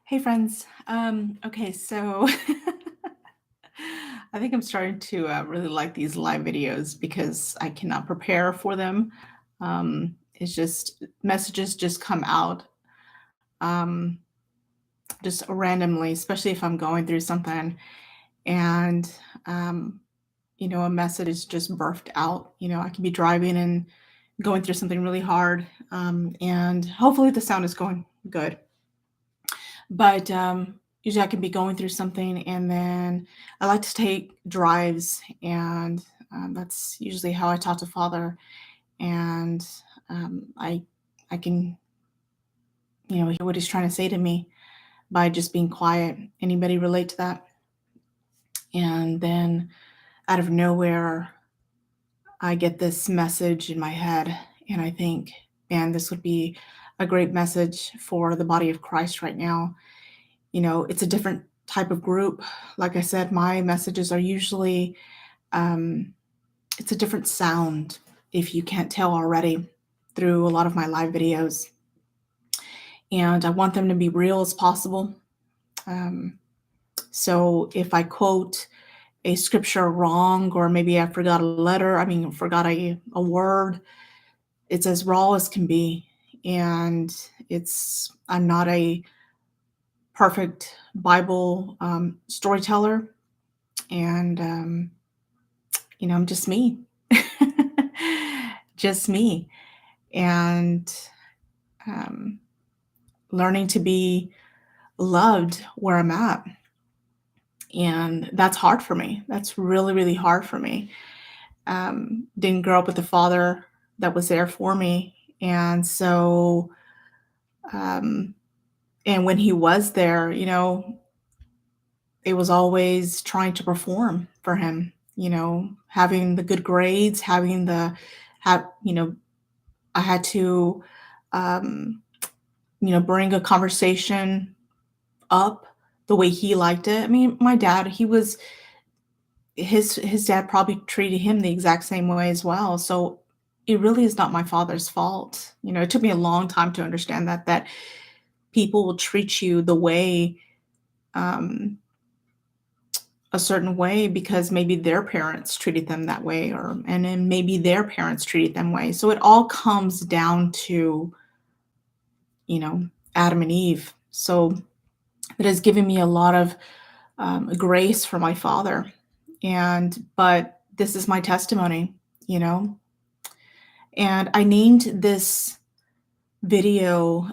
Hey friends. Okay, so I think I'm starting to really like these live videos because I cannot prepare for them. It's just messages just come out um, just randomly, especially if I'm going through something and um, a message is just birthed out. I can be driving and going through something really hard, and hopefully the sound is going good. But, usually I can be going through something, and then I like to take drives, and, that's usually how I talk to Father, and, I can, hear what he's trying to say to me by just being quiet. Anybody relate to that? And then out of nowhere, I get this message in my head, and I think, "Man, this would be a great message for the body of Christ right now." It's a different type of group. Like I said, my messages are usually, um, it's a different sound, if you can't tell already through a lot of my live videos. And I want them to be real as possible. Um, so if I quote a scripture wrong, or maybe I forgot a letter, forgot a word, it's as raw as can be. And I'm not a perfect Bible storyteller. And I'm just me. Just me. And um, learning to be loved where I'm at. And that's hard for me. That's really, really hard for me. Didn't grow up with a father that was there for me. And so, um, and when he was there, it was always trying to perform for him, having the good grades, have, I had to, um, bring a conversation up the way he liked it. I mean, my dad, his dad probably treated him the exact same way as well. So it really is not my father's fault. It took me a long time to understand that people will treat you um, a certain way because maybe their parents treated them that way, and then maybe their parents treated them way. So it all comes down to, you know, Adam and Eve. So it has given me a lot of grace for my father. But this is my testimony, you know. And I named this video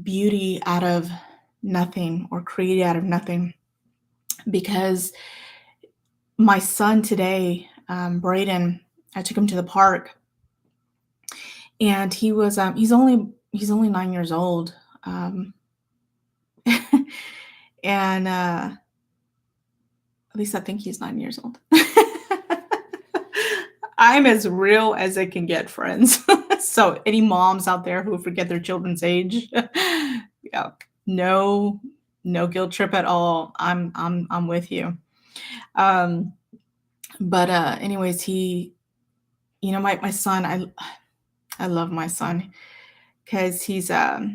Beauty Out of Nothing, or Created Out of Nothing, because my son today, Braden, I took him to the park, and he's only 9 years old. Um, and At least I think he's 9 years old. I'm as real as it can get, friends. So any moms out there who forget their children's age, yeah, no, no guilt trip at all. I'm with you. Um, but anyways, my son, I love my son because he's so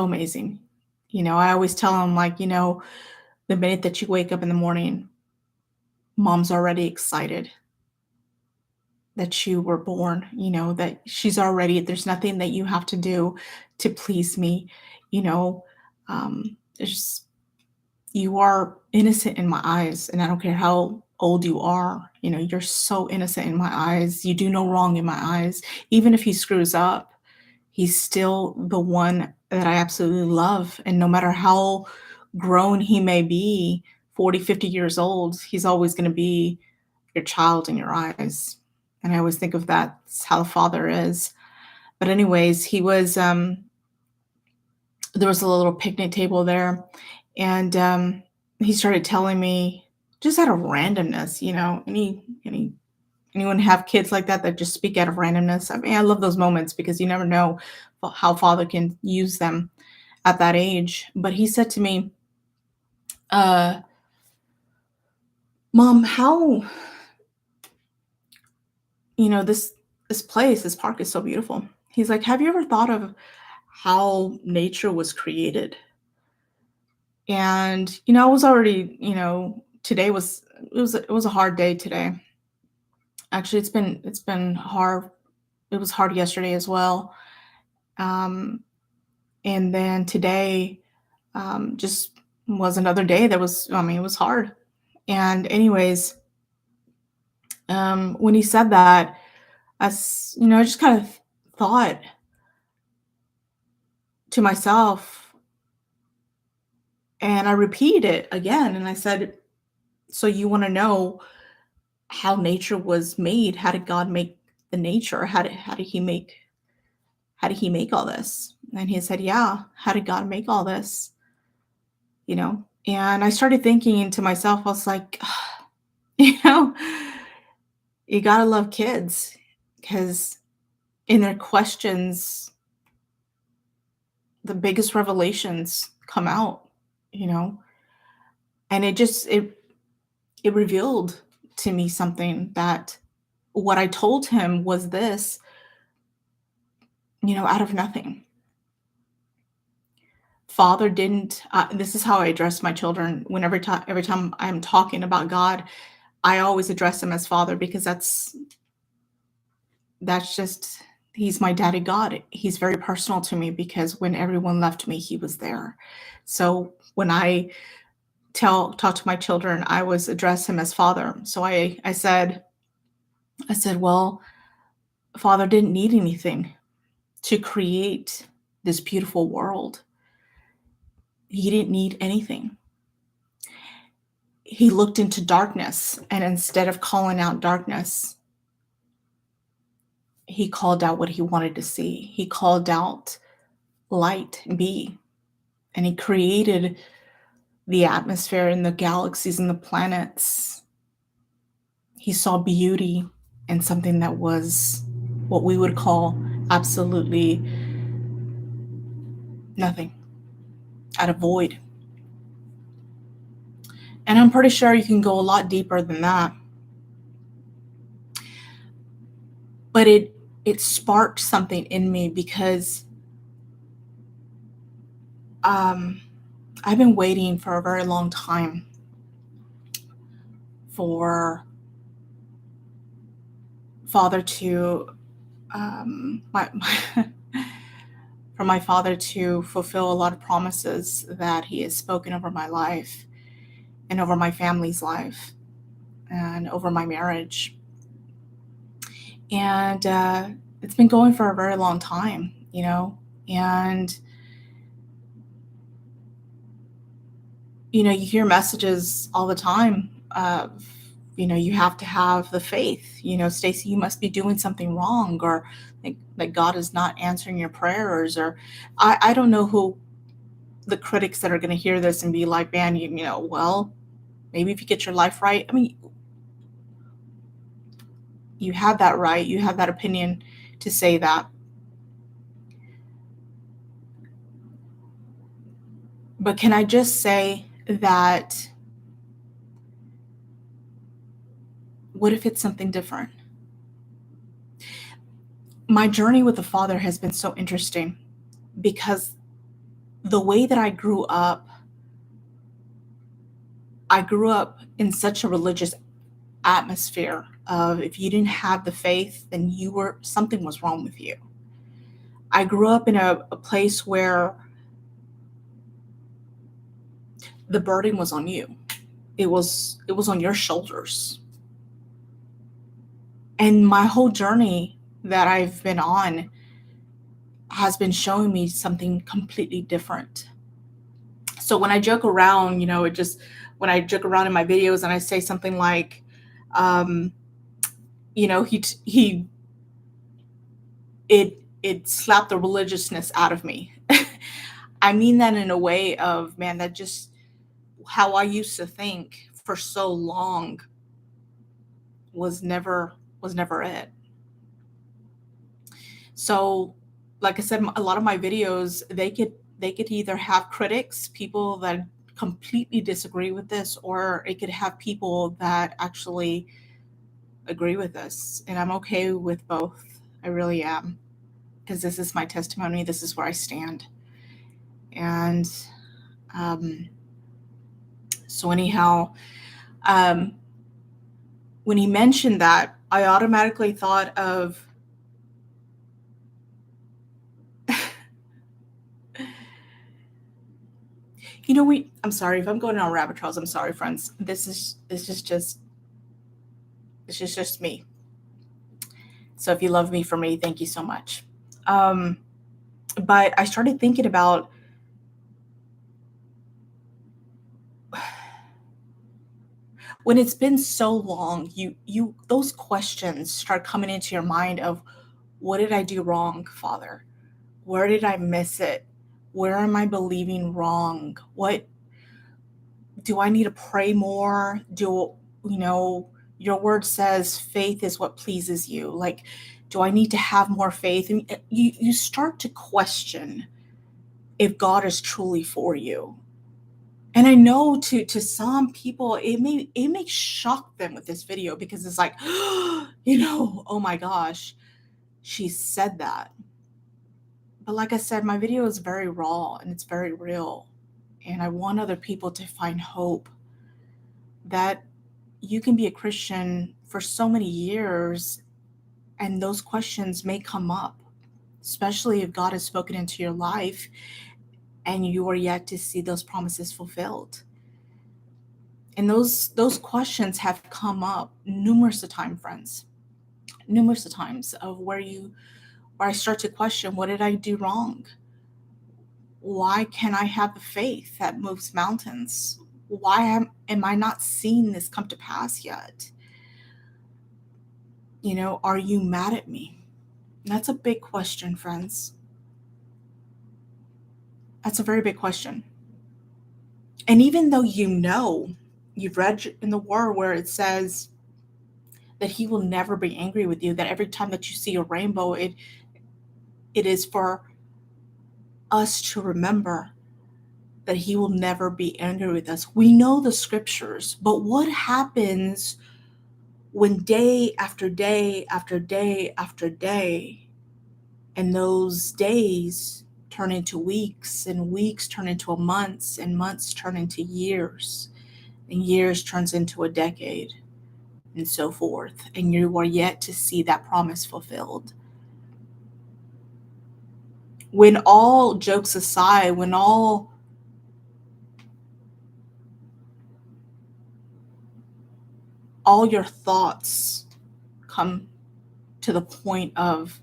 amazing. I always tell him, like, the minute that you wake up in the morning, mom's already excited that you were born, that there's nothing that you have to do to please me, you know. There's You are innocent in my eyes, and I don't care how old you are, you're so innocent in my eyes. You do no wrong in my eyes. Even if he screws up, he's still the one that I absolutely love. And no matter how grown he may be, 40, 50 years old, he's always going to be your child in your eyes. And I always think of that's how the father is. But anyways, there was a little picnic table there, and he started telling me just out of randomness, anyone have kids like that just speak out of randomness? I mean, I love those moments because you never know how father can use them at that age. But he said to me, uh, "Mom, how this park is so beautiful." He's like, "Have you ever thought of how nature was created. And, I was already, today was it was a hard day today. Actually, it's been hard. It was hard yesterday as well. Um, and then today just was another day that was, I mean, it was hard. And anyways, when he said that, I just kind of thought to myself, and I repeated it again, and I said, "So you want to know how nature was made? How did God make the nature? How did he make all this?" And he said, "Yeah, how did God make all this?" And I started thinking to myself, I was like, you know, you gotta love kids because in their questions, the biggest revelations come out, you know, and it revealed to me something that what I told him was this, out of nothing. Father didn't. This is how I address my children. Whenever every time I'm talking about God, I always address him as Father because that's just he's my daddy God. He's very personal to me because when everyone left me, he was there. So when I talk to my children, I always address him as Father. So I said, well, Father didn't need anything to create this beautiful world. He didn't need anything. He looked into darkness, and instead of calling out darkness, he called out what he wanted to see. He called out light, be, and he created the atmosphere and the galaxies and the planets. He saw beauty in something that was what we would call absolutely nothing, at a void. And I'm pretty sure you can go a lot deeper than that. But it sparked something in me because um, I've been waiting for a very long time for father to my for my father to fulfill a lot of promises that he has spoken over my life and over my family's life and over my marriage. And it's been going for a very long time, and you hear messages all the time of, you have to have the faith, Stacy, you must be doing something wrong, or that God is not answering your prayers, or I don't know who the critics that are going to hear this and be like, man, well, maybe if you get your life right. I mean, you have that right, you have that opinion to say that. But can I just say that what if it's something different? My journey with the Father has been so interesting because the way that I grew up in such a religious atmosphere of if you didn't have the faith, then something was wrong with you. I grew up in a place where the burden was on you. It was on your shoulders. And my whole journey that I've been on has been showing me something completely different. So when I joke around, when I joke around in my videos and I say something like, um, he it slapped the religiousness out of me. I mean that in a way of, man, that just how I used to think for so long was never it. So, like I said, a lot of my videos, they could either have critics, people that completely disagree with this, or it could have people that actually agree with this. And I'm okay with both. I really am. because this is my testimony. This is where I stand. And so anyhow, when he mentioned that, I automatically thought of I'm sorry if I'm going on rabbit trails. I'm sorry, friends. This is just me. So if you love me for me, thank you so much. But I started thinking about when it's been so long, you those questions start coming into your mind of, what did I do wrong, Father? Where did I miss it? Where am I believing wrong? What do I need to pray more? Your word says faith is what pleases you. Like, do I need to have more faith? And you start to question if God is truly for you. And I know to some people it may shock them with this video, because it's like, oh my gosh, she said that. But like I said, my video is very raw and it's very real. And I want other people to find hope that you can be a Christian for so many years and those questions may come up, especially if God has spoken into your life and you are yet to see those promises fulfilled. And those questions have come up numerous of times, friends. Numerous of times of where I start to question, what did I do wrong? Why can't I have the faith that moves mountains? Why am I not seeing this come to pass yet? Are you mad at me? That's a big question, friends. That's a very big question. And even though you've read in the word where it says that he will never be angry with you, that every time that you see a rainbow, it is for us to remember that he will never be angry with us. We know the scriptures, but what happens when day after day after day after day, and those days turn into weeks, and weeks turn into months, and months turn into years, and years turns into a decade, and so forth, and you are yet to see that promise fulfilled? When all jokes aside, when all your thoughts come to the point of,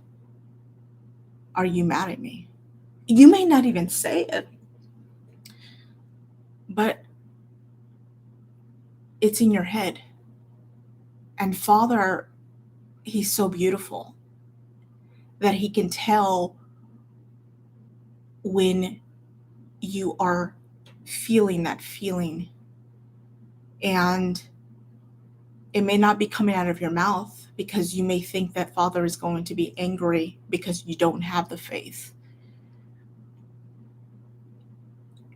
are you mad at me? You may not even say it, but it's in your head. And Father, he's so beautiful that he can tell when you are feeling that feeling. And it may not be coming out of your mouth, because you may think that Father is going to be angry because you don't have the faith.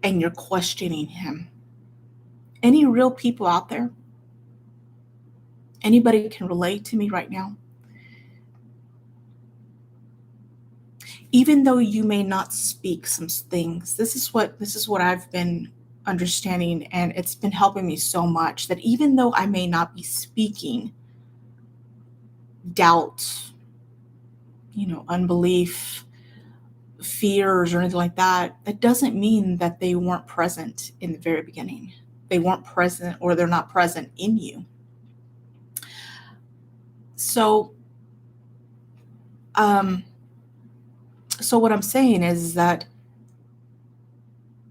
And you're questioning him. Any real people out there? Anybody can relate to me right now? Even though you may not speak some things, this is what I've been understanding, and it's been helping me so much, that even though I may not be speaking doubt, unbelief, fears, or anything like that, that doesn't mean that they weren't present in the very beginning. They weren't present, or they're not present in you. So what I'm saying is that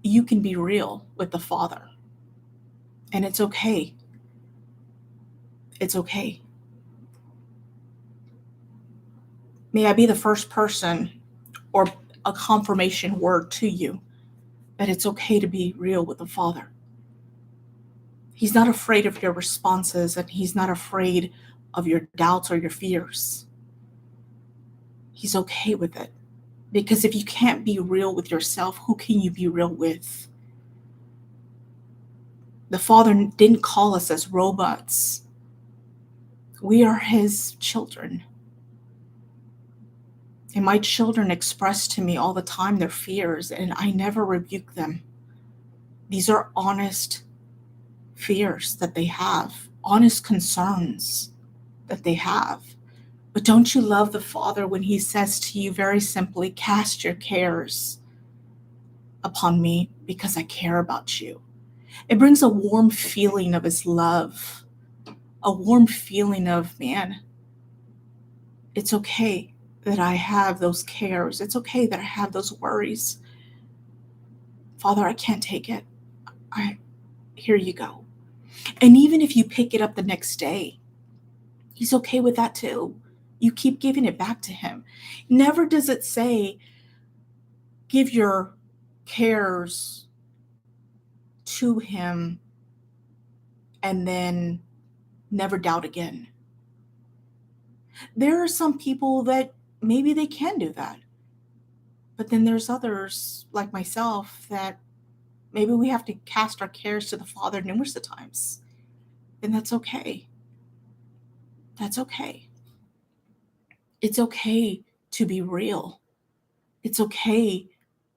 you can be real with the Father, and it's okay. It's okay. May I be the first person, or a confirmation word to you, that it's okay to be real with the Father. He's not afraid of your responses, and he's not afraid of your doubts or your fears. He's okay with it. Because if you can't be real with yourself, who can you be real with? The Father didn't call us as robots. We are his children. And my children express to me all the time their fears, and I never rebuke them. These are honest fears that they have, honest concerns that they have. But don't you love the Father when He says to you very simply, cast your cares upon me because I care about you? It brings a warm feeling of His love, a warm feeling of, man, it's okay that I have those cares. It's okay that I have those worries. Father, I can't take it. Here you go. And even if you pick it up the next day, He's okay with that too. You keep giving it back to Him. Never does it say, give your cares to Him and then never doubt again. There are some people that maybe they can do that. But then there's others like myself that maybe we have to cast our cares to the Father numerous of times. And that's okay. That's okay. It's okay to be real. It's okay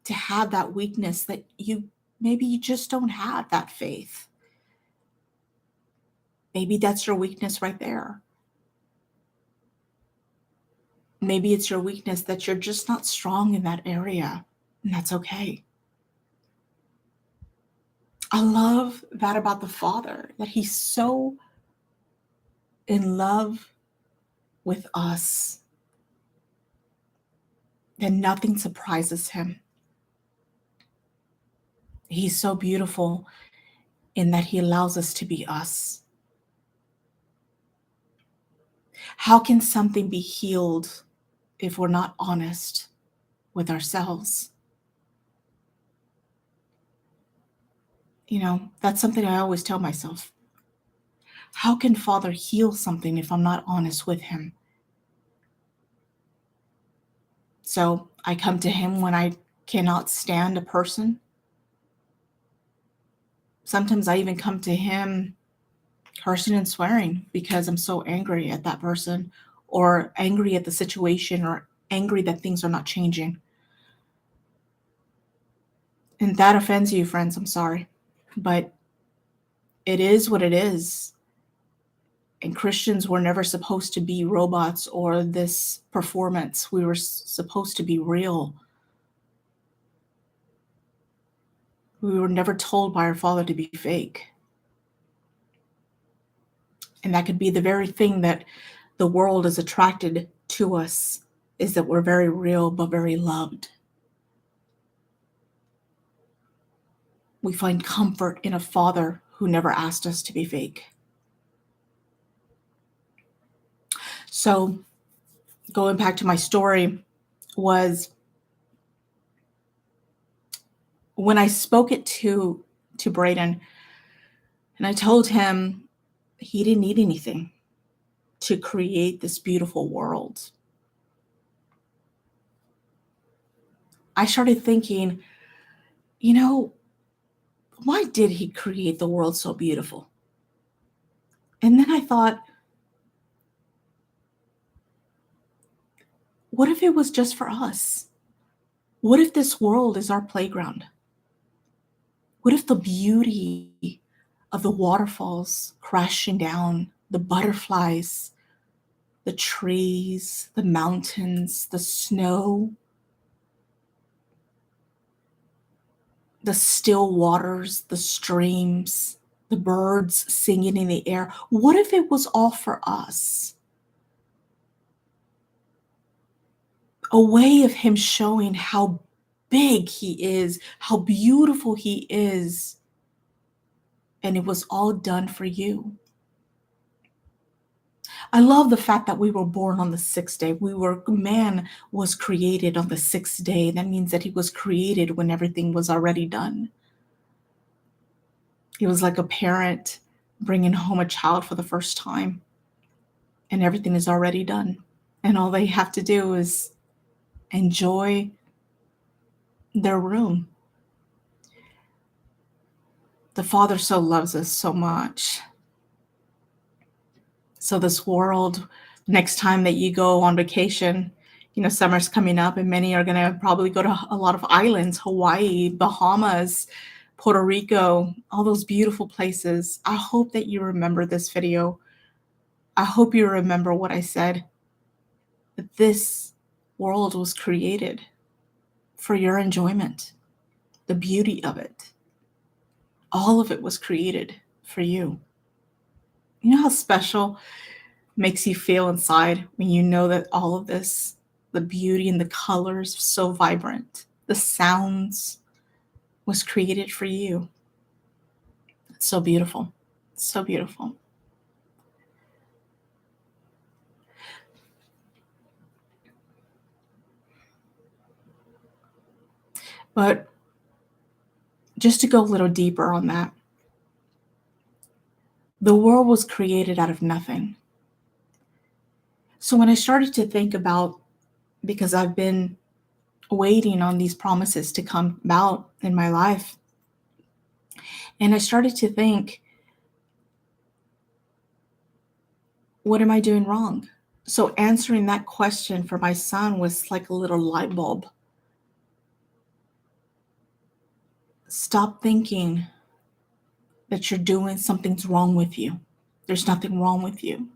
to have that weakness that maybe you just don't have that faith. Maybe that's your weakness right there. Maybe it's your weakness that you're just not strong in that area, and that's okay. I love that about the Father, that He's so in love with us that nothing surprises Him. He's so beautiful in that He allows us to be us. How can something be healed if we're not honest with ourselves? That's something I always tell myself. How can Father heal something if I'm not honest with Him? So I come to Him when I cannot stand a person. Sometimes I even come to Him cursing and swearing because I'm so angry at that person, or angry at the situation, or angry that things are not changing. And that offends you, friends, I'm sorry. But it is what it is. And Christians were never supposed to be robots or this performance. We were supposed to be real. We were never told by our Father to be fake. And that could be the very thing that the world is attracted to us, is that we're very real but very loved. We find comfort in a Father who never asked us to be fake. So going back to my story, was when I spoke it to Braden, and I told him he didn't need anything to create this beautiful world. I started thinking, why did He create the world so beautiful? And then I thought, what if it was just for us? What if this world is our playground? What if the beauty of the waterfalls crashing down, the butterflies, the trees, the mountains, the snow, the still waters, the streams, the birds singing in the air, what if it was all for us? A way of Him showing how big He is, how beautiful He is, and it was all done for you. I love the fact that we were born on the sixth day. Man was created on the sixth day. That means that he was created when everything was already done. It was like a parent bringing home a child for the first time, and everything is already done. And all they have to do is enjoy their room. The Father so loves us so much. So this world, next time that you go on vacation, Summer's coming up and many are going to probably go to a lot of islands, Hawaii, Bahamas, Puerto Rico, all those beautiful places. I hope that you remember this video. I hope you remember what I said, that this world was created for your enjoyment, the beauty of it. All of it was created for you. You know how special makes you feel inside when you know that all of this, the beauty and the colors, so vibrant, the sounds, was created for you. It's so beautiful. So beautiful. But just to go a little deeper on that, the world was created out of nothing. So when I started to think about, because I've been waiting on these promises to come about in my life, and I started to think, what am I doing wrong? So answering that question for my son was like a little light bulb. Stop thinking that you're doing something's wrong with you. There's nothing wrong with you.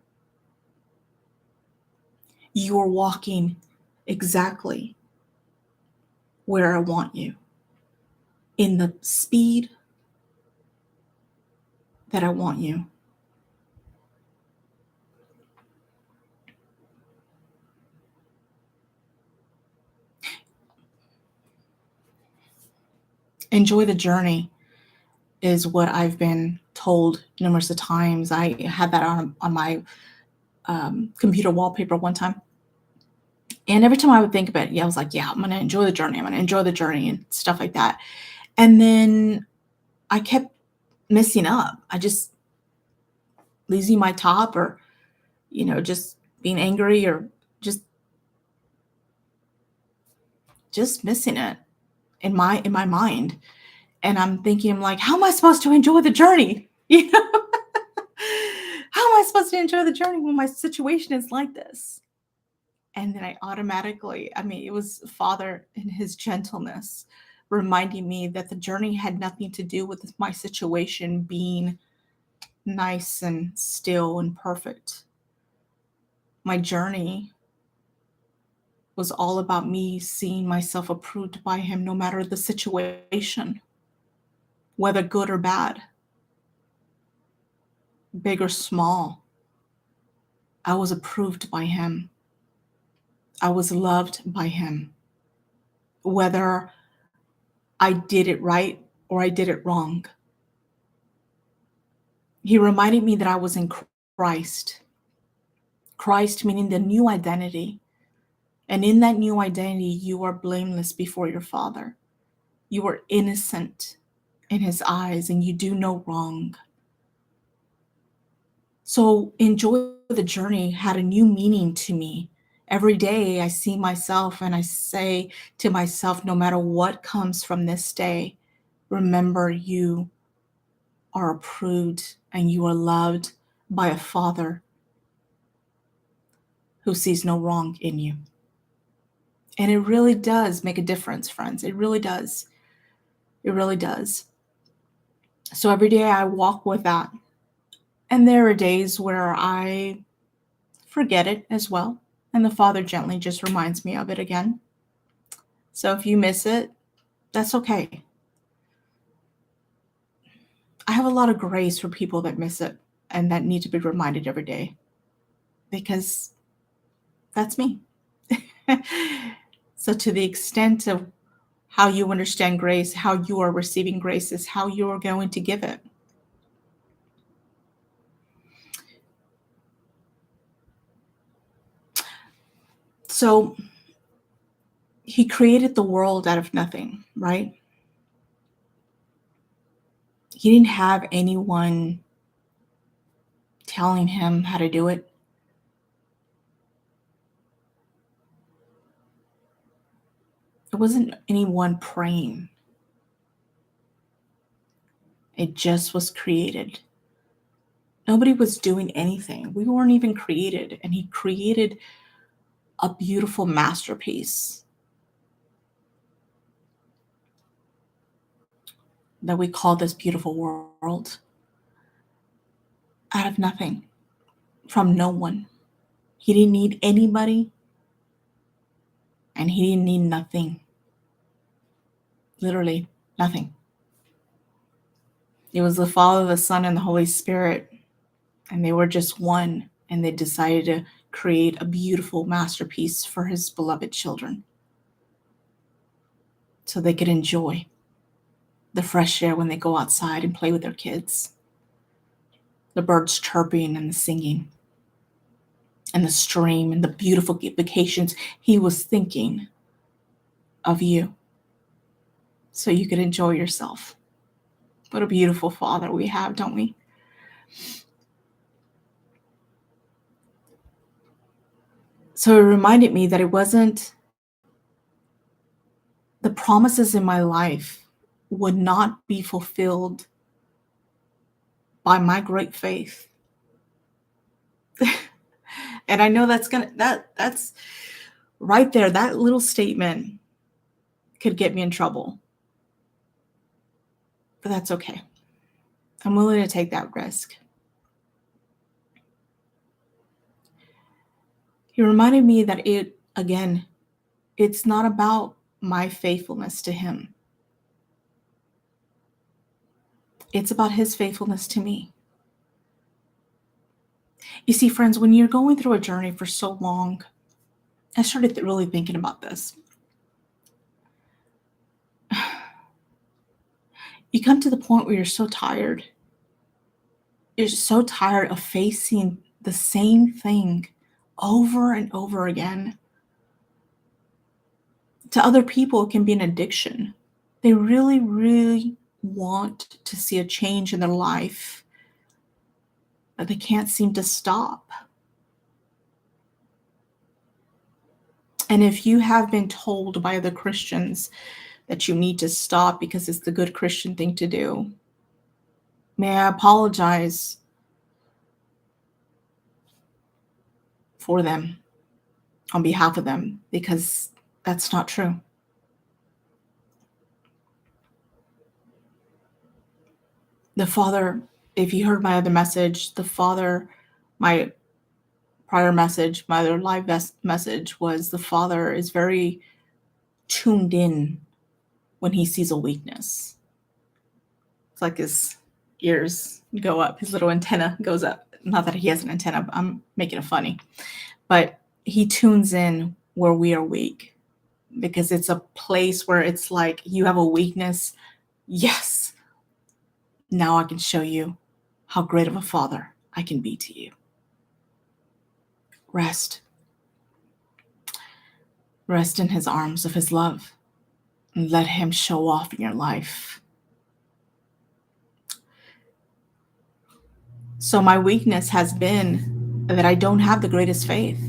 You are walking exactly where I want you, in the speed that I want you. Enjoy the journey is what I've been told numerous of times. I had that on my computer wallpaper one time. And every time I would think about it, I was like, yeah, I'm going to enjoy the journey. I'm going to enjoy the journey and stuff like that. And then I kept messing up. I just losing my top, or, just being angry, or just missing it in my mind. And I'm thinking, I'm like, how am I supposed to enjoy the journey? How am I supposed to enjoy the journey when my situation is like this? And then it was Father in his gentleness reminding me that the journey had nothing to do with my situation being nice and still and perfect. My journey was all about me seeing myself approved by him, no matter the situation, whether good or bad, big or small. I was approved by him. I was loved by him, whether I did it right or I did it wrong. He reminded me that I was in Christ. Christ meaning the new identity. And in that new identity, you are blameless before your Father. You are innocent in his eyes, and you do no wrong. So enjoy the journey had a new meaning to me. Every day I see myself and I say to myself, no matter what comes from this day, remember you are approved and you are loved by a Father who sees no wrong in you. And it really does make a difference, friends. It really does. It really does. So every day I walk with that. And there are days where I forget it as well. And the Father gently just reminds me of it again. So if you miss it, that's okay. I have a lot of grace for people that miss it and that need to be reminded every day, because that's me. So to the extent of how you understand grace, how you are receiving grace is how you are going to give it. So he created the world out of nothing, right? He didn't have anyone telling him how to do it. It wasn't anyone praying. It just was created. Nobody was doing anything. We weren't even created. And he created a beautiful masterpiece that we call this beautiful world out of nothing, from no one. He didn't need anybody, and he didn't need nothing. Literally nothing. It was the Father, the Son, and the Holy Spirit, and they were just one, and they decided to create a beautiful masterpiece for his beloved children so they could enjoy the fresh air when they go outside and play with their kids, the birds chirping and the singing, and the stream and the beautiful vacations. He was thinking of you so you could enjoy yourself. What a beautiful Father we have, don't we? So it reminded me that it wasn't the promises in my life would not be fulfilled by my great faith. And I know that's right there, that little statement could get me in trouble. But that's okay. I'm willing to take that risk. He reminded me that it's not about my faithfulness to him. It's about his faithfulness to me. You see, friends, when you're going through a journey for so long, I started really thinking about this. You come to the point where you're so tired. You're so tired of facing the same thing over and over again. To other people, it can be an addiction. They really, really want to see a change in their life, but they can't seem to stop. And if you have been told by other Christians that you need to stop because it's the good Christian thing to do, may I apologize for them, on behalf of them, because that's not true. The Father, if you heard my other message, the Father, my prior message, my other live message was the Father is very tuned in when he sees a weakness. It's like his ears go up, his little antenna goes up. Not that he has an antenna, but I'm making it funny. But he tunes in where we are weak, because it's a place where it's like, you have a weakness. Yes. Now I can show you how great of a Father I can be to you. Rest. Rest in his arms of his love and let him show off in your life. So my weakness has been that I don't have the greatest faith.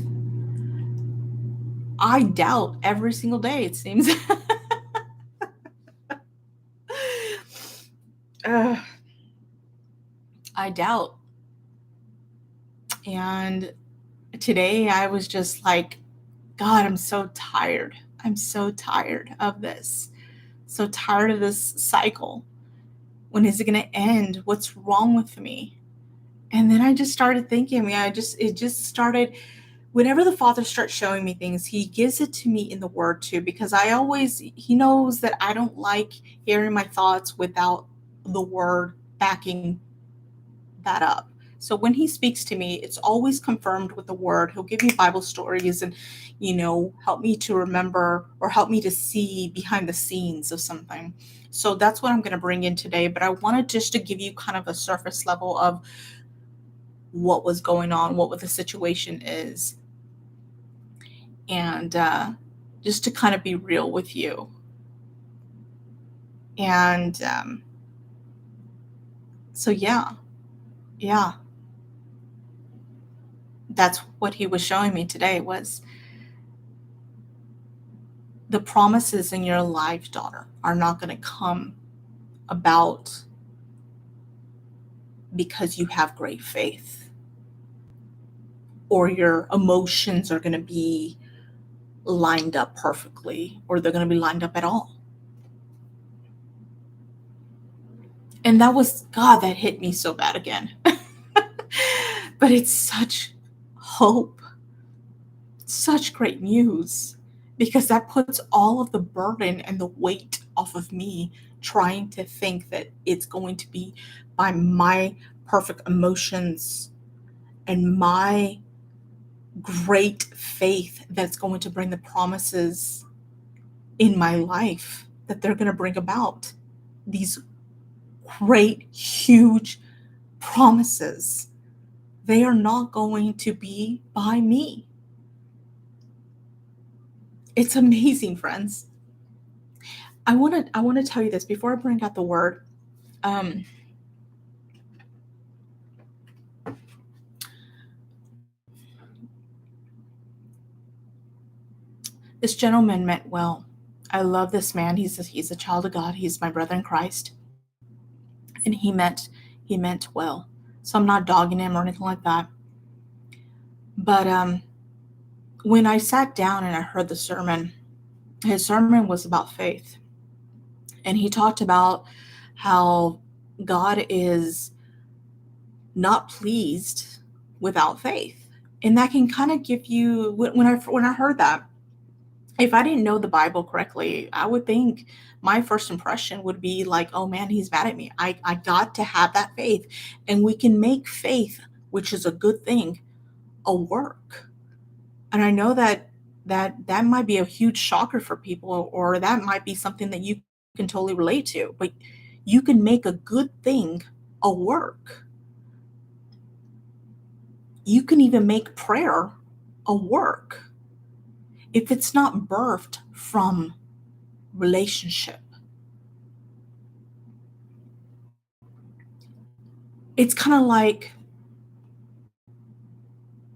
I doubt every single day, it seems. I doubt. And today I was just like, God, I'm so tired. I'm so tired of this. So tired of this cycle. When is it going to end? What's wrong with me? And then I just started thinking, it just started, whenever the Father starts showing me things, he gives it to me in the Word too, because he knows that I don't like hearing my thoughts without the Word backing that up. So when he speaks to me, it's always confirmed with the Word. He'll give me Bible stories and, help me to remember or help me to see behind the scenes of something. So that's what I'm going to bring in today. But I wanted just to give you kind of a surface level of what was going on, what the situation is. And just to kind of be real with you. And so, yeah. That's what he was showing me today, was the promises in your life, daughter, are not going to come about because you have great faith, or your emotions are going to be lined up perfectly or they're going to be lined up at all. And that was, God, that hit me so bad again. But it's such hope, such great news, because that puts all of the burden and the weight off of me trying to think that it's going to be by my perfect emotions and my great faith that's going to bring the promises in my life, that they're going to bring about these great, huge promises. They are not going to be by me. It's amazing, friends. I want to tell you this before I bring out the word. This gentleman meant well. I love this man. He's a child of God. He's my brother in Christ, and he meant well. So I'm not dogging him or anything like that. But when I sat down and I heard the sermon, his sermon was about faith, and he talked about how God is not pleased without faith, and that can kind of give you, when I heard that, if I didn't know the Bible correctly, I would think my first impression would be like, oh man, he's mad at me. I got to have that faith. And we can make faith, which is a good thing, a work. And I know that might be a huge shocker for people, or that might be something that you can totally relate to. But you can make a good thing a work. You can even make prayer a work if it's not birthed from relationship. It's kind of like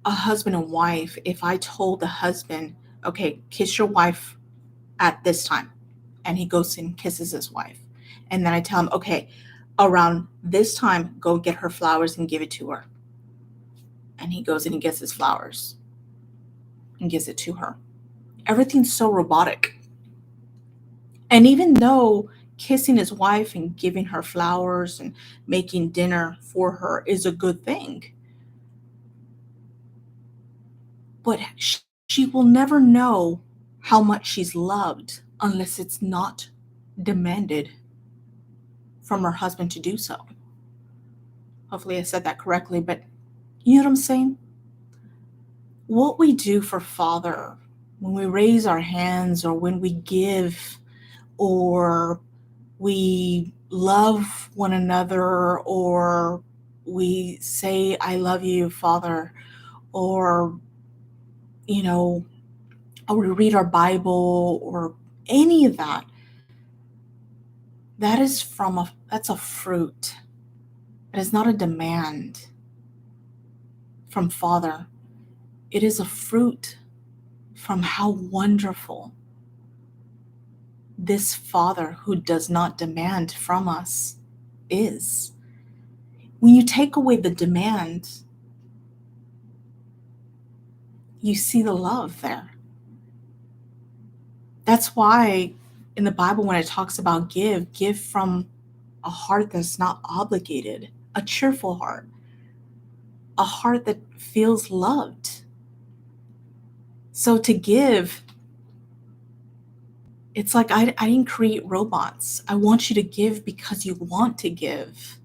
a husband and wife. If I told the husband, okay, kiss your wife at this time, and he goes and kisses his wife, and then I tell him, okay, around this time, go get her flowers and give it to her. And he goes and he gets his flowers and gives it to her. Everything's so robotic. And even though kissing his wife and giving her flowers and making dinner for her is a good thing, but she will never know how much she's loved unless it's not demanded from her husband to do so. Hopefully I said that correctly, but you know what I'm saying? What we do for Father, when we raise our hands or when we give or we love one another or we say, I love you, Father, or, or we read our Bible or any of that, that's a fruit. It is not a demand from Father. It is a fruit from how wonderful this Father who does not demand from us is. When you take away the demand, you see the love there. That's why in the Bible, when it talks about give from a heart that's not obligated, a cheerful heart, a heart that feels loved. So to give, it's like I didn't create robots. I want you to give because you want to give.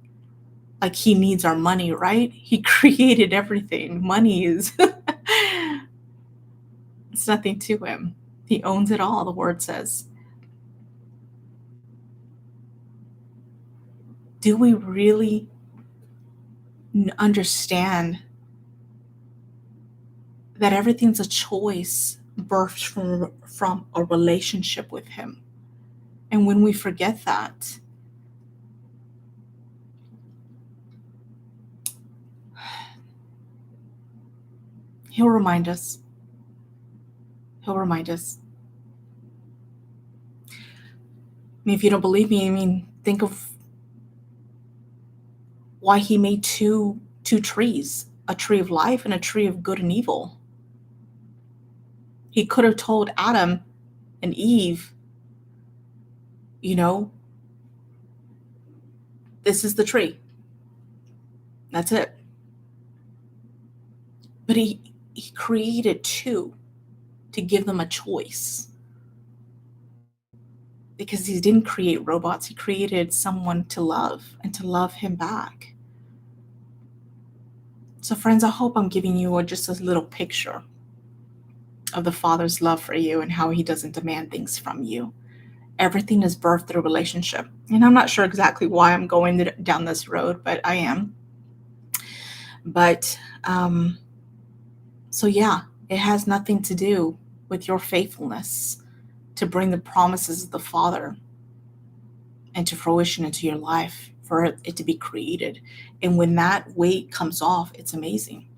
Like he needs our money, right? He created everything. Money is, it's nothing to him. He owns it all, the word says. Do we really understand that everything's a choice birthed from a relationship with him? And when we forget that, he'll remind us. He'll remind us. I mean, if you don't believe me, think of why he made two trees, a tree of life and a tree of good and evil. He could have told Adam and Eve, you know, this is the tree. That's it. But he created two to give them a choice. Because he didn't create robots, he created someone to love and to love him back. So friends, I hope I'm giving you just a little picture of the Father's love for you and how he doesn't demand things from you. Everything is birthed through relationship. And I'm not sure exactly why I'm going down this road, but I am. But so yeah, it has nothing to do with your faithfulness to bring the promises of the Father into fruition into your life, for it to be created. And when that weight comes off, it's amazing.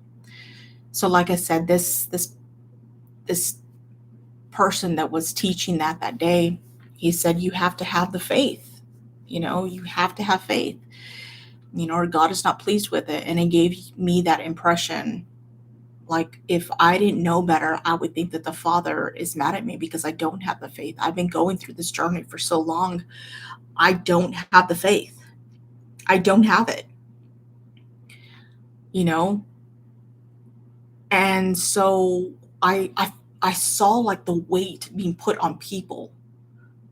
So like I said, this person that was teaching that day, he said, you have to have the faith. You have to have faith, or God is not pleased with it. And it gave me that impression, like, if I didn't know better, I would think that the Father is mad at me because I don't have the faith. I've been going through this journey for so long. I don't have the faith. I don't have it. And so I saw like the weight being put on people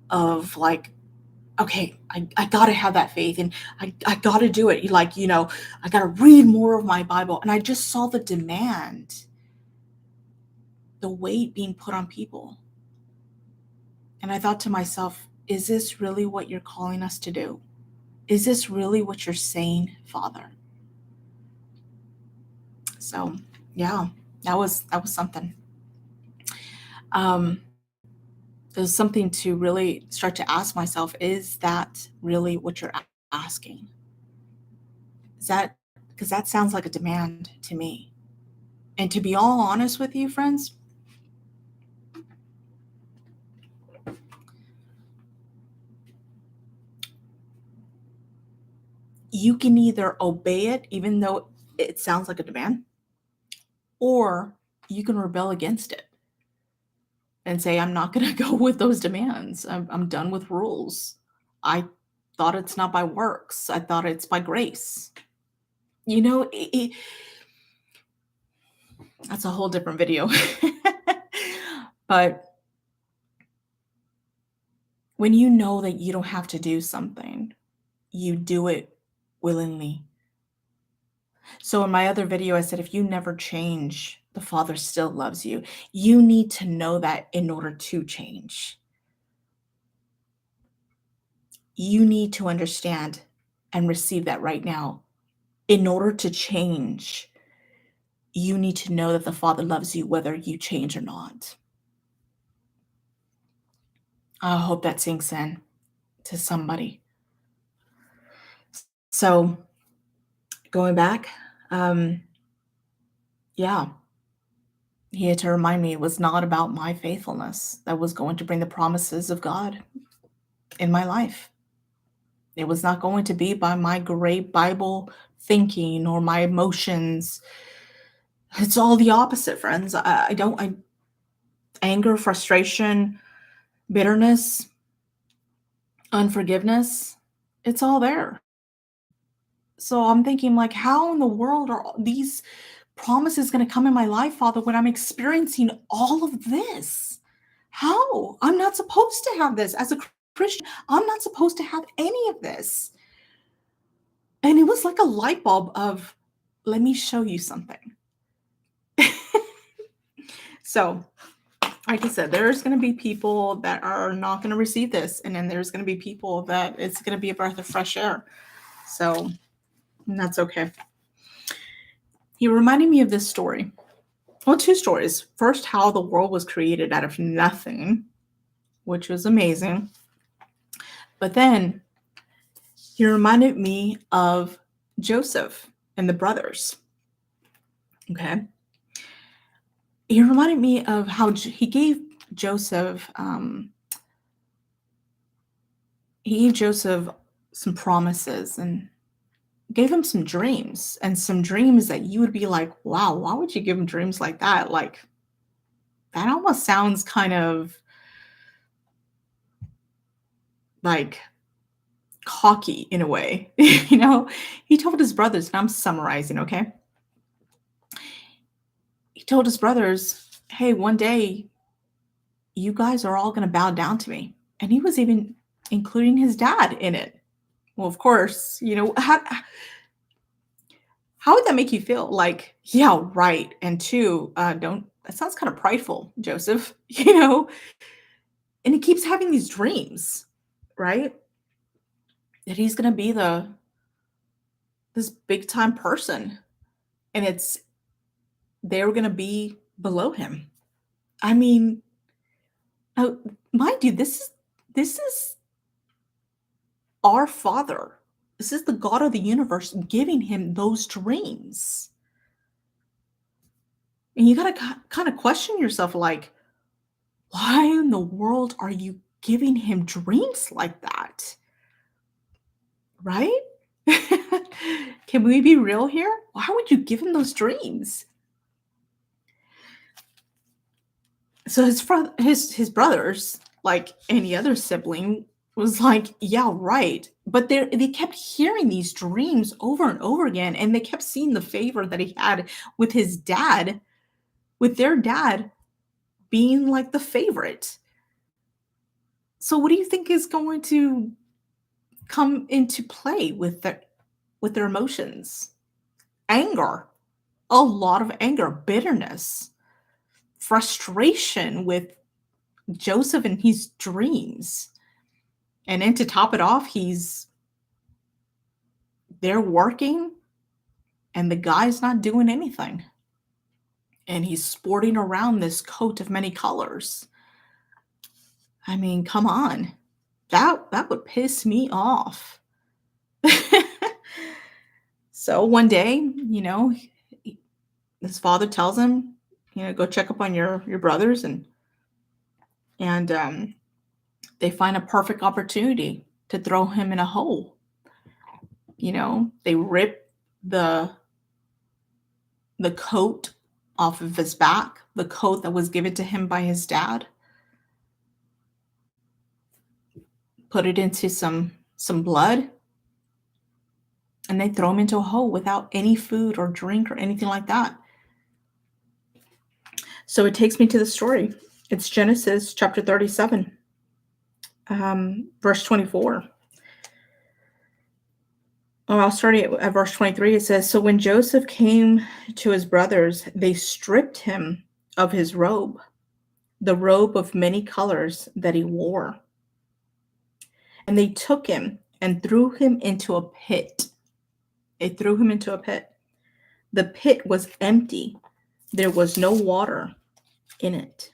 of like, okay, I gotta have that faith, and I gotta do it. I gotta read more of my Bible. And I just saw the demand, the weight being put on people. And I thought to myself, is this really what you're calling us to do? Is this really what you're saying, Father? So yeah, that was something. There's something to really start to ask myself, is that really what you're asking? Is that, because that sounds like a demand to me. And to be all honest with you, friends, you can either obey it, even though it sounds like a demand, or you can rebel against it and say, I'm not going to go with those demands. I'm done with rules. I thought it's not by works. I thought it's by grace. That's a whole different video. But when you know that you don't have to do something, you do it willingly. So in my other video, I said, if you never change, the Father still loves you. You need to know that in order to change. You need to understand and receive that right now. In order to change, you need to know that the Father loves you, whether you change or not. I hope that sinks in to somebody. So going back, yeah, he had to remind me it was not about my faithfulness that was going to bring the promises of God in my life. It was not going to be by my great Bible thinking or my emotions. It's all the opposite, friends. Anger, frustration, bitterness, unforgiveness, it's all there. So I'm thinking, like, how in the world are these promises going to come in my life, Father, when I'm experiencing all of this? How? I'm not supposed to have this. As a Christian, I'm not supposed to have any of this. And it was like a light bulb of, let me show you something. So, like I said, there's going to be people that are not going to receive this. And then there's going to be people that it's going to be a breath of fresh air. So, that's okay. He reminded me of this story. Well, two stories. First, how the world was created out of nothing, which was amazing. But then he reminded me of Joseph and the brothers. Okay. He reminded me of how he gave Joseph, some promises and gave him some dreams, and some dreams that you would be like, wow, why would you give him dreams like that? Like, That almost sounds kind of like cocky in a way. He told his brothers, and I'm summarizing, okay? He told his brothers, hey, one day you guys are all going to bow down to me. And he was even including his dad in it. Well, of course, how would that make you feel? Like, yeah, right. And two, don't, that sounds kind of prideful, Joseph, and he keeps having these dreams, right? That he's going to be this big time person, and they're going to be below him. I mean, oh, mind you, this is our Father. This is the God of the universe giving him those dreams. And you got to kind of question yourself, like, why in the world are you giving him dreams like that? Right? Can we be real here? Why would you give him those dreams? So his brothers, like any other sibling, was like, yeah, right. But they kept hearing these dreams over and over again, and they kept seeing the favor that he had with his dad, with their dad being like the favorite. So what do you think is going to come into play with their emotions? Anger, a lot of anger, bitterness, frustration with Joseph and his dreams. And then to top it off, they're working and the guy's not doing anything. And he's sporting around this coat of many colors. I mean, come on. That would piss me off. So one day, his father tells him, go check up on your brothers, and they find a perfect opportunity to throw him in a hole. They rip the coat off of his back, the coat that was given to him by his dad, put it into some blood, and they throw him into a hole without any food or drink or anything like that. So it takes me to the story. It's Genesis chapter 37, verse 24. I'll start at verse 23. It says, so when Joseph came to his brothers, they stripped him of his robe, the robe of many colors that he wore. And they took him and threw him into a pit. They threw him into a pit. The pit was empty. There was no water in it.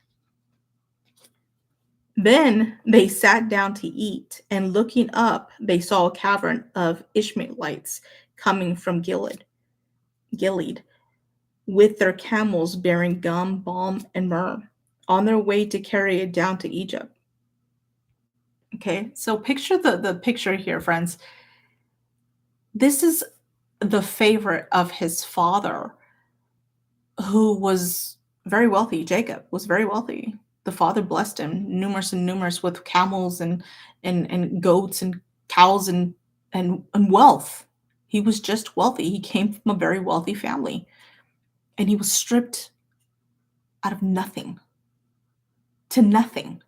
Then they sat down to eat, and looking up, they saw a cavern of Ishmaelites coming from Gilead, with their camels bearing gum, balm, and myrrh, on their way to carry it down to Egypt. Okay, so picture the picture here, friends. This is the favorite of his father, who was very wealthy. Jacob was very wealthy. The father blessed him numerous with camels and goats and cows and wealth. He was just wealthy. He came from a very wealthy family, and he was stripped out of nothing to nothing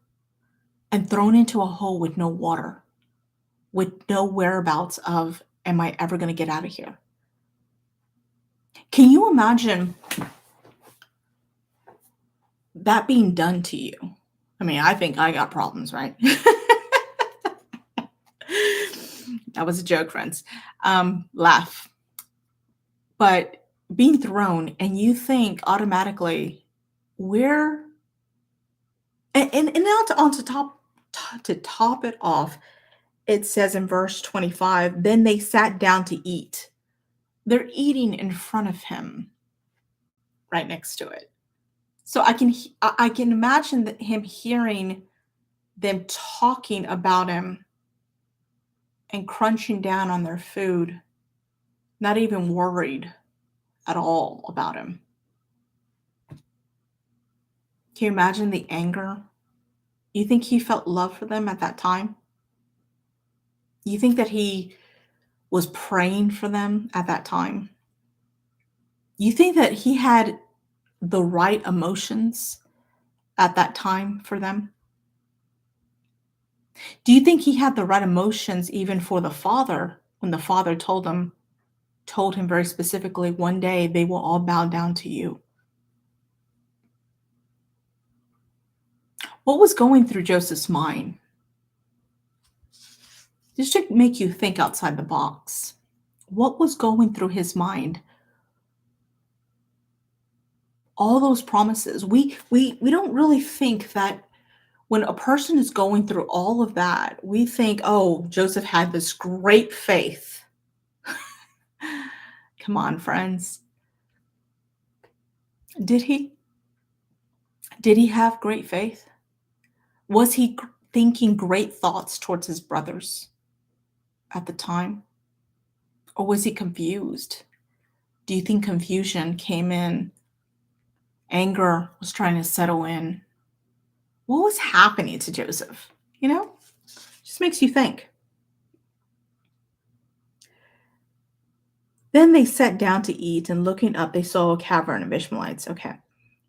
and thrown into a hole with no water, with no whereabouts of, am I ever going to get out of here? Can you imagine that being done to you? I mean, I think I got problems, right? That was a joke, friends. Laugh. But being thrown, and you think automatically, where, and now to top it off, it says in verse 25, then they sat down to eat. They're eating in front of him, right next to it. So I can imagine him hearing them talking about him and crunching down on their food, not even worried at all about him. Can you imagine the anger? You think he felt love for them at that time? You think that he was praying for them at that time? You think that he had the right emotions at that time for them? Do you think he had the right emotions even for the father when the father told him very specifically, one day they will all bow down to you? What was going through Joseph's mind? This should make you think outside the box. What was going through his mind? All those promises. We don't really think that when a person is going through all of that, we think, oh, Joseph had this great faith. Come on, friends. Did he? Did he have great faith? Was he thinking great thoughts towards his brothers at the time? Or was he confused? Do you think confusion came in? Anger was trying to settle in? What was happening to Joseph? Just makes you think. Then they sat down to eat, and looking up, they saw a cavern of Ishmaelites. Okay.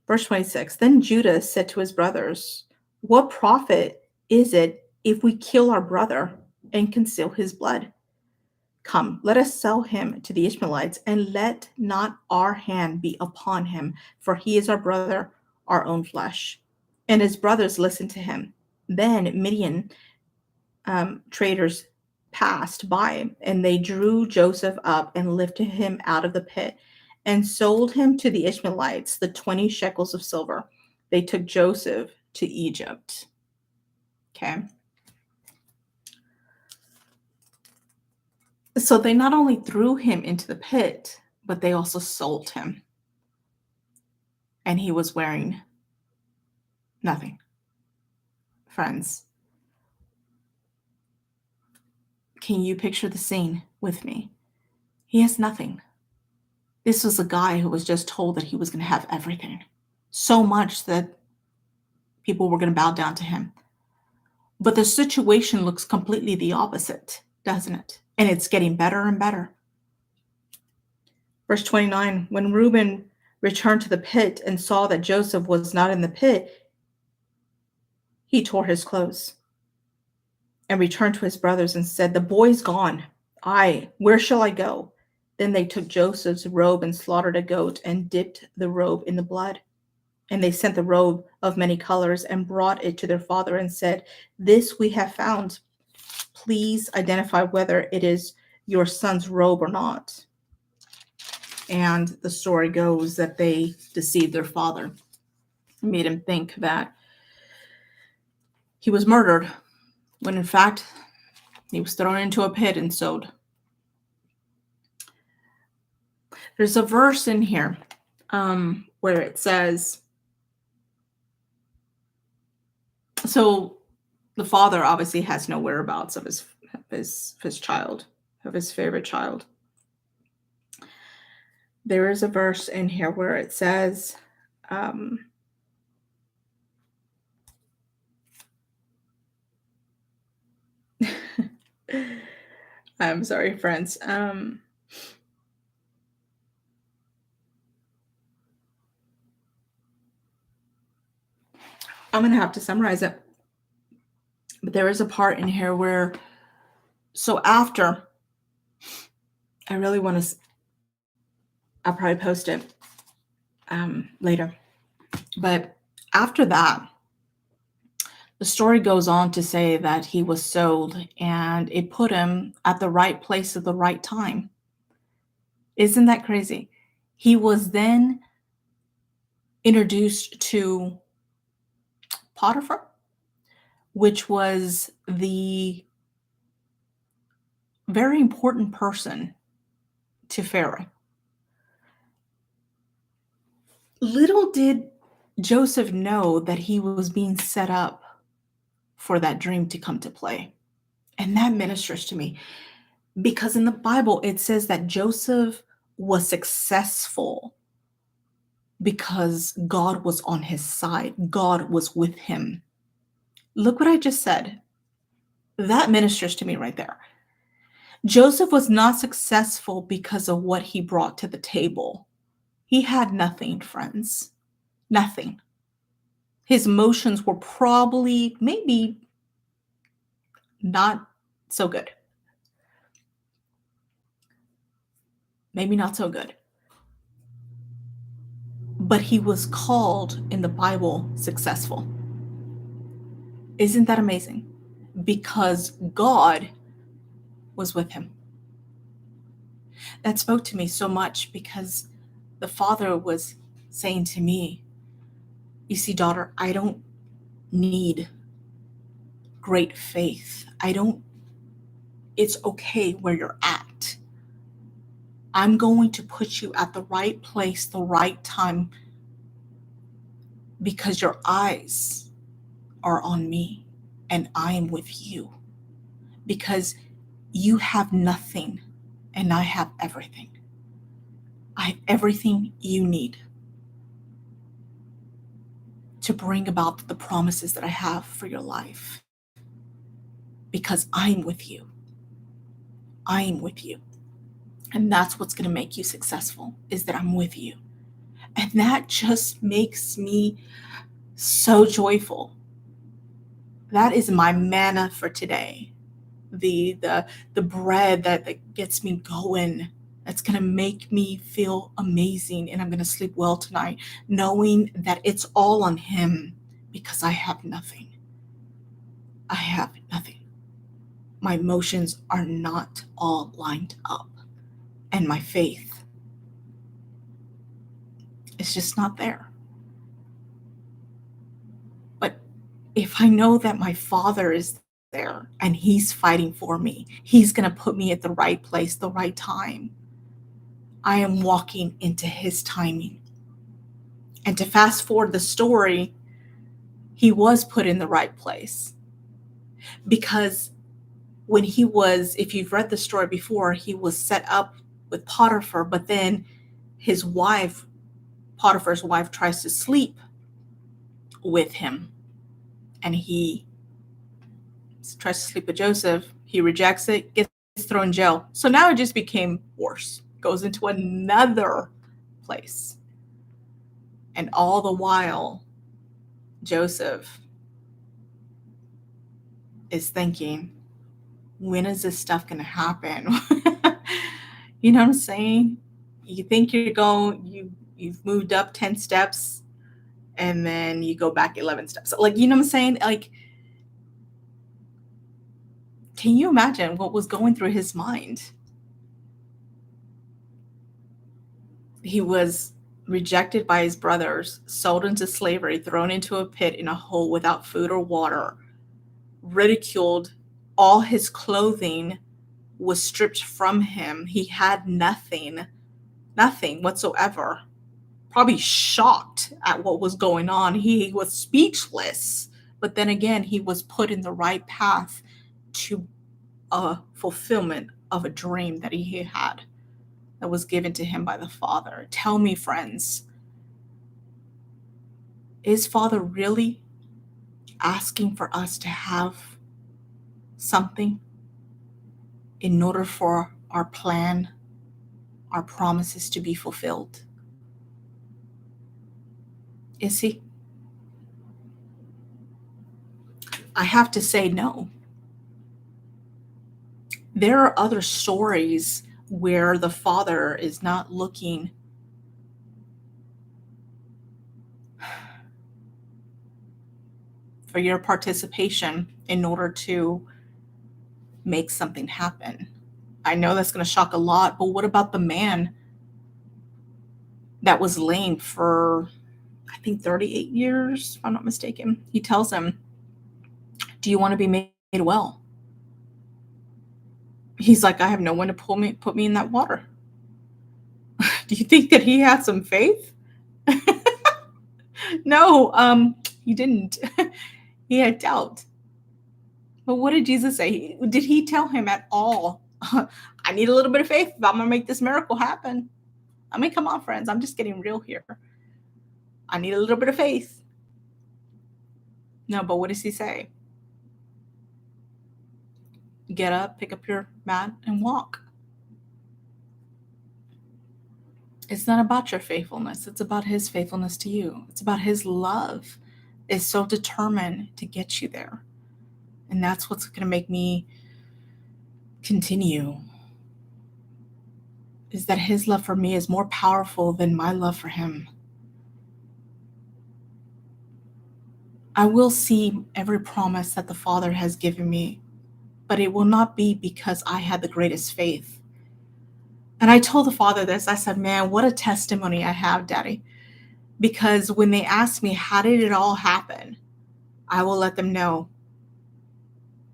Verse 26. Then Judah said to his brothers, what profit is it if we kill our brother and conceal his blood? Come, let us sell him to the Ishmaelites, and let not our hand be upon him, for he is our brother, our own flesh. And his brothers listened to him. Then Midian traders passed by, and they drew Joseph up and lifted him out of the pit and sold him to the Ishmaelites, the 20 shekels of silver. They took Joseph to Egypt. Okay. So they not only threw him into the pit, but they also sold him. And he was wearing nothing. Friends, can you picture the scene with me? He has nothing. This was a guy who was just told that he was going to have everything. So much that people were going to bow down to him. But the situation looks completely the opposite, doesn't it? And it's getting better and better. Verse 29, when Reuben returned to the pit and saw that Joseph was not in the pit, he tore his clothes and returned to his brothers and said, the boy's gone. Where shall I go? Then they took Joseph's robe and slaughtered a goat and dipped the robe in the blood. And they sent the robe of many colors and brought it to their father and said, this we have found. Please identify whether it is your son's robe or not. And the story goes that they deceived their father and made him think that he was murdered, when in fact he was thrown into a pit and sold. There's a verse in here where it says, so the father obviously has no whereabouts of his child, of his favorite child. There is a verse in here where it says, I'm sorry, friends. I'm going to have to summarize it. But there is a part in here where, so after, I really want to, I'll probably post it later. But after that, the story goes on to say that he was sold and it put him at the right place at the right time. Isn't that crazy? He was then introduced to Potiphar, which was the very important person to Pharaoh. Little did Joseph know that he was being set up for that dream to come to play. And that ministers to me, because in the Bible, it says that Joseph was successful because God was on his side. God was with him. Look what I just said. That ministers to me right there. Joseph was not successful because of what he brought to the table. He had nothing, friends. Nothing. His emotions were probably, maybe not so good. Maybe not so good. But he was called in the Bible successful. Isn't that amazing? Because God was with him. That spoke to me so much because the Father was saying to me, you see, daughter, I don't need great faith. It's okay where you're at. I'm going to put you at the right place, the right time, because your eyes are on me and I am with you. Because you have nothing and I have everything. I have everything you need to bring about the promises that I have for your life. Because I'm with you. I am with you. And that's what's going to make you successful, is that I'm with you. And that just makes me so joyful. That is my manna for today. The bread that gets me going. That's going to make me feel amazing, and I'm going to sleep well tonight, knowing that it's all on him, because I have nothing. I have nothing. My emotions are not all lined up, and my faith is just not there. But if I know that my Father is there and he's fighting for me, he's going to put me at the right place, the right time. I am walking into his timing. And to fast forward the story, he was put in the right place. Because when he was, if you've read the story before, he was set up with Potiphar, but then his wife, Potiphar's wife, tries to sleep with him. And he tries to sleep with Joseph. He rejects it, gets thrown in jail. So now it just became worse. Goes into another place. And all the while, Joseph is thinking, when is this stuff going to happen? You know what I'm saying? You think you've moved up 10 steps and then you go back 11 steps. Like, you know what I'm saying? Like, can you imagine what was going through his mind? He was rejected by his brothers, sold into slavery, thrown into a pit in a hole without food or water, ridiculed. All his clothing was stripped from him. He had nothing whatsoever. Probably shocked at what was going on. He was speechless. But then again, he was put in the right path to a fulfillment of a dream that he had, that was given to him by the Father. Tell me, friends, is Father really asking for us to have something in order for our plan, our promises to be fulfilled? Is he? I have to say no. There are other stories where the Father is not looking for your participation in order to make something happen. I know that's going to shock a lot, but what about the man that was lame for, I think, 38 years, if I'm not mistaken? He tells him, do you want to be made well? He's like, I have no one to put me in that water. Do you think that he had some faith? No, he didn't. He had doubt. But what did Jesus say? Did he tell him at all, I need a little bit of faith if I'm going to make this miracle happen? I mean, come on, friends. I'm just getting real here. I need a little bit of faith. No, but what does he say? Get up, pick up your mat, and walk. It's not about your faithfulness. It's about his faithfulness to you. It's about his love is so determined to get you there. And that's what's going to make me continue, is that his love for me is more powerful than my love for him. I will see every promise that the Father has given me, but it will not be because I had the greatest faith. And I told the Father this. I said, man, what a testimony I have, Daddy. Because when they ask me, how did it all happen? I will let them know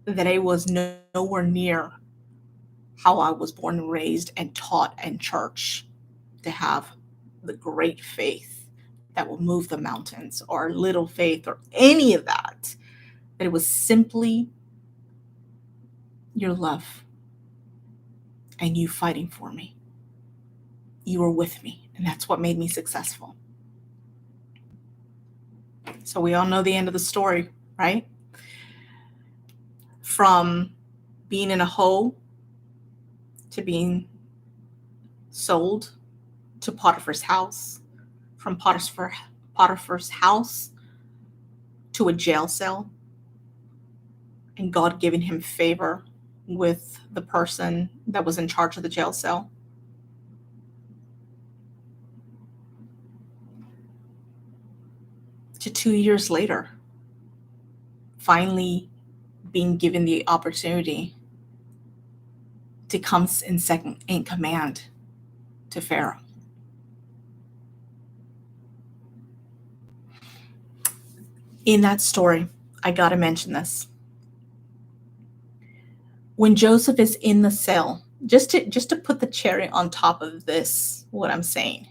that it was nowhere near how I was born and raised and taught in church to have the great faith that will move the mountains, or little faith, or any of that. That it was simply your love and you fighting for me. You were with me, and that's what made me successful. So we all know the end of the story, right? From being in a hole to being sold to Potiphar's house, from Potiphar's house to a jail cell, and God giving him favor with the person that was in charge of the jail cell. To 2 years later, finally being given the opportunity to come in second in command to Pharaoh. In that story, I got to mention this. When Joseph is in the cell, just to put the cherry on top of this, what I'm saying.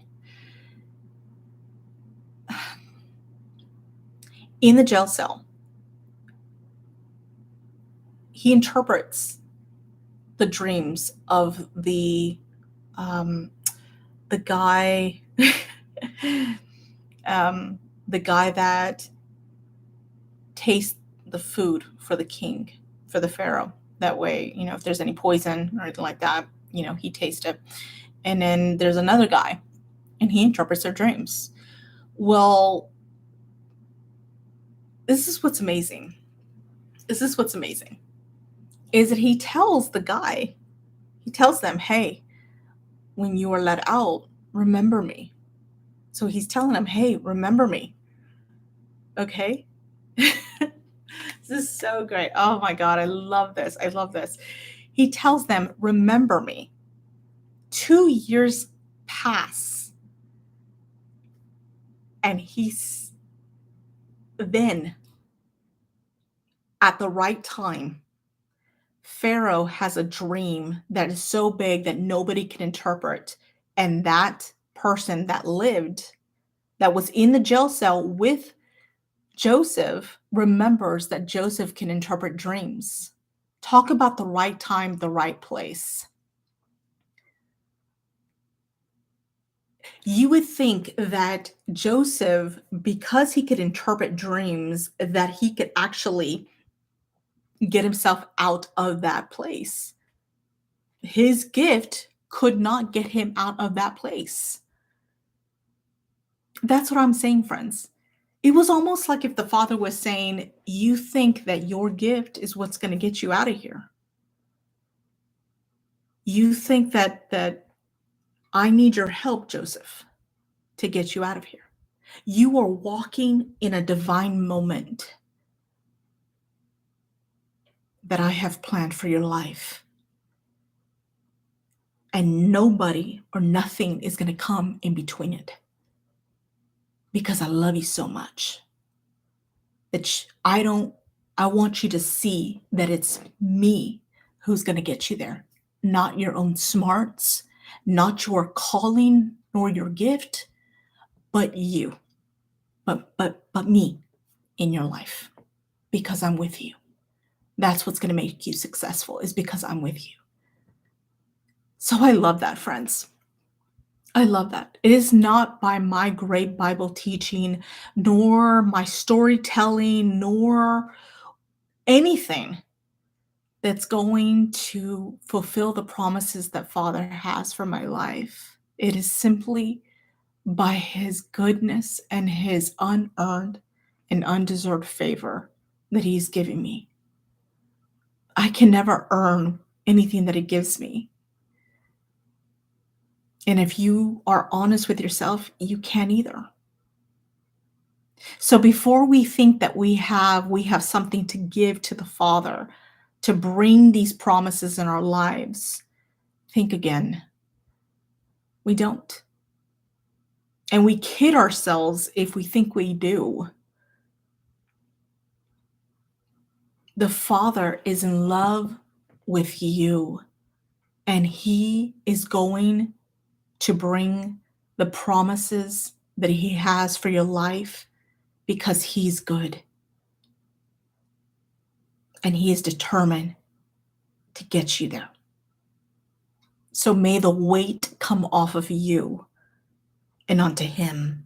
In the jail cell, he interprets the dreams of the guy the guy that tastes the food for the king, for the Pharaoh. That way, if there's any poison or anything like that, he tastes it. And then there's another guy, and he interprets their dreams. Well, this is what's amazing. Is that he tells them, hey, when you are let out, remember me. So he's telling them, hey, remember me. Okay? This is so great. Oh my God, I love this. He tells them, remember me. 2 years pass. And he's then, at the right time, Pharaoh has a dream that is so big that nobody can interpret. And that person that was in the jail cell with Joseph, remembers that Joseph can interpret dreams. Talk about the right time, the right place. You would think that Joseph, because he could interpret dreams, that he could actually get himself out of that place. His gift could not get him out of that place. That's what I'm saying, friends. It was almost like if the Father was saying, you think that your gift is what's going to get you out of here. You think that I need your help, Joseph, to get you out of here. You are walking in a divine moment that I have planned for your life. And nobody or nothing is going to come in between it. Because I love you so much. That I want you to see that it's me who's going to get you there. Not your own smarts, not your calling nor your gift, but you. But me in your life. Because I'm with you. That's what's going to make you successful, is because I'm with you. So I love that, friends. I love that. It is not by my great Bible teaching, nor my storytelling, nor anything that's going to fulfill the promises that Father has for my life. It is simply by His goodness and His unearned and undeserved favor that He's giving me. I can never earn anything that He gives me. And if you are honest with yourself, you can't either. So before we think that we have something to give to the Father to bring these promises in our lives, think again. We don't. And we kid ourselves if we think we do. The Father is in love with you, and He is going to bring the promises that He has for your life because He's good. And He is determined to get you there. So may the weight come off of you and onto Him.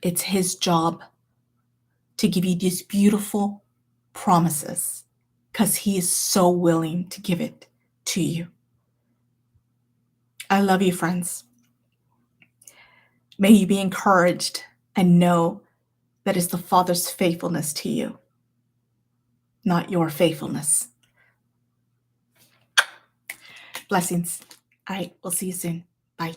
It's His job to give you these beautiful promises because He is so willing to give it to you. I love you, friends. May you be encouraged and know that it's the Father's faithfulness to you, not your faithfulness. Blessings. All right, we'll see you soon. Bye.